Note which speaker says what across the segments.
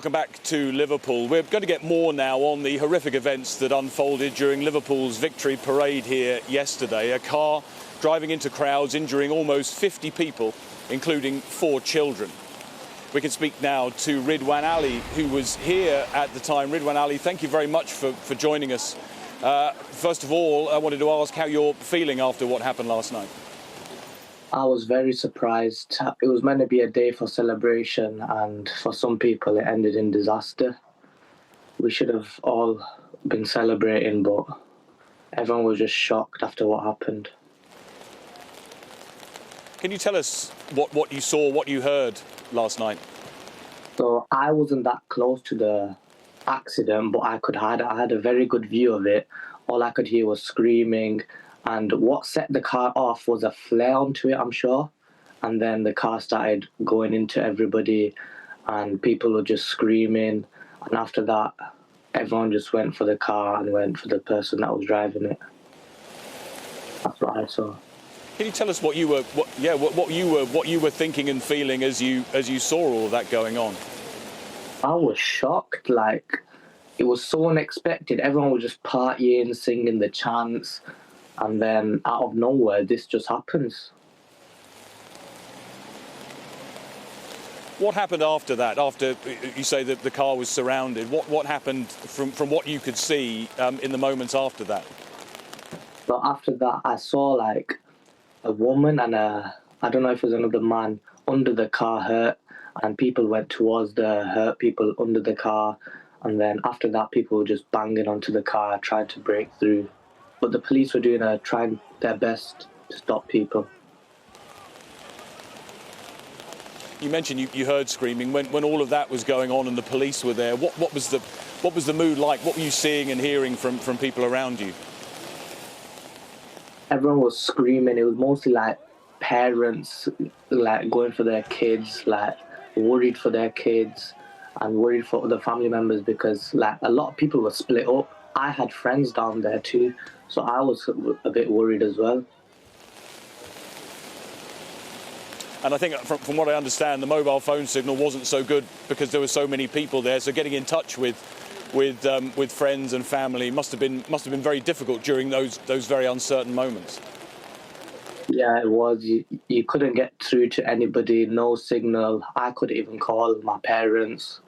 Speaker 1: Welcome back to Liverpool. We're going to get more now on the horrific events that unfolded during Liverpool's victory parade here yesterday. A car driving into crowds, injuring almost 50 people, including 4 children. We can speak now to Ridwan Ali, who was here at the time. Ridwan Ali, thank you very much for joining us. First of all, I wanted to ask how you're feeling after what happened last night.
Speaker 2: I was very surprised. It was meant to be a day for celebration, and for some people it ended in disaster. We should have all been celebrating, but everyone was just shocked after what happened.
Speaker 1: Can you tell us what you saw, what you heard last night?
Speaker 2: So I wasn't that close to the accident, but I had a very good view of it. All I could hear was screaming. And what set the car off was a flare onto it, I'm sure. And then the car started going into everybody and people were just screaming. And after that, everyone just went for the car and went for the person that was driving it. That's what I saw.
Speaker 1: Can you tell us what you were thinking and feeling as you saw all of that going on?
Speaker 2: I was shocked. Like, it was so unexpected. Everyone was just partying, singing the chants. And then out of nowhere, this just happens.
Speaker 1: What happened after that? After you say that the car was surrounded, what happened from what you could see in the moments after that?
Speaker 2: But after that, I saw like a woman and I don't know if it was another man under the car hurt, and people went towards the hurt people under the car. And then after that, people were just banging onto the car, trying to break through. But the police were trying their best to stop people.
Speaker 1: You mentioned you heard screaming. When all of that was going on and the police were there, what was the mood like? What were you seeing and hearing from people around you?
Speaker 2: Everyone was screaming. It was mostly like parents like going for their kids, like worried for their kids and worried for other family members, because like a lot of people were split up. I had friends down there too, so I was a bit worried as well.
Speaker 1: And I think from what I understand, the mobile phone signal wasn't so good because there were so many people there. So getting in touch with friends and family must have been very difficult during those very uncertain moments.
Speaker 2: Yeah, it was. You couldn't get through to anybody. No signal. I couldn't even call my parents.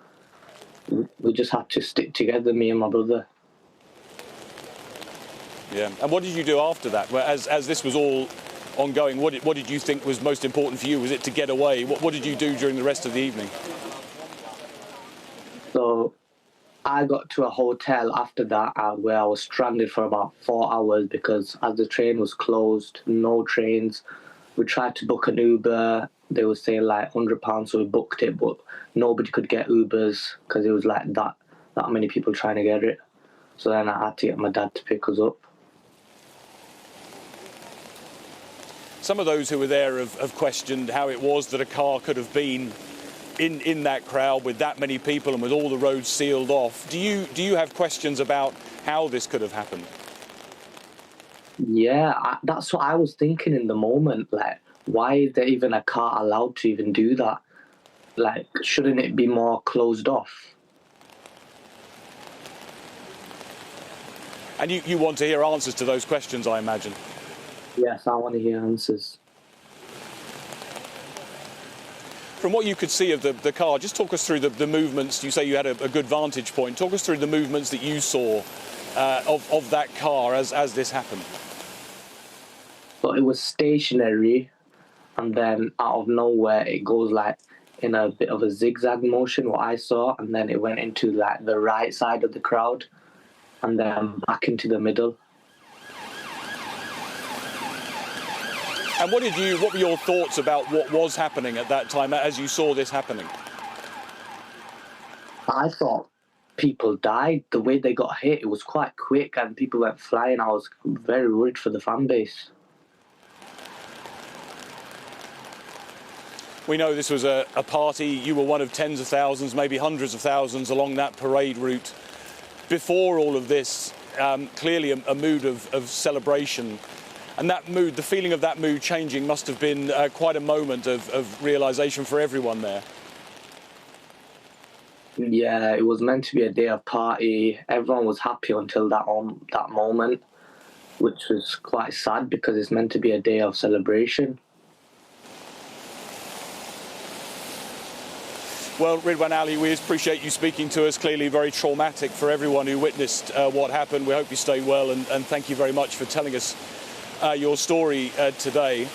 Speaker 2: We just had to stick together, me and my brother.
Speaker 1: Yeah. And what did you do after that? Well, as this was all ongoing, what did you think was most important for you? Was it to get away? What did you do during the rest of the evening?
Speaker 2: So I got to a hotel after that where I was stranded for about 4 hours because as the train was closed, no trains. We tried to book an Uber. They were saying like £100, so we booked it, but nobody could get Ubers because it was like that many people trying to get it. So then I had to get my dad to pick us up.
Speaker 1: Some of those who were there have questioned how it was that a car could have been in that crowd with that many people and with all the roads sealed off. Do you have questions about how this could have happened?
Speaker 2: Yeah, that's what I was thinking in the moment. Like, why is there even a car allowed to even do that? Like, shouldn't it be more closed off?
Speaker 1: And you want to hear answers to those questions, I imagine.
Speaker 2: Yes, I want to hear answers.
Speaker 1: From what you could see of the car, just talk us through the movements. You say you had a good vantage point. Talk us through the movements that you saw of that car as this happened.
Speaker 2: So it was stationary, and then out of nowhere it goes like in a bit of a zigzag motion, what I saw, and then it went into like the right side of the crowd and then back into the middle.
Speaker 1: And what were your thoughts about what was happening at that time as you saw this happening?
Speaker 2: I thought people died. The way they got hit, it was quite quick and people went flying. I was very worried for the fan base.
Speaker 1: We know this was a party. You were one of tens of thousands, maybe hundreds of thousands along that parade route. Before all of this, clearly a mood of celebration. And that mood, the feeling of that mood changing must have been quite a moment of realisation for everyone there.
Speaker 2: Yeah, it was meant to be a day of party. Everyone was happy until that moment, which was quite sad because it's meant to be a day of celebration.
Speaker 1: Well, Ridwan Ali, we appreciate you speaking to us. Clearly very traumatic for everyone who witnessed what happened. We hope you stay well, and thank you very much for telling us your story today.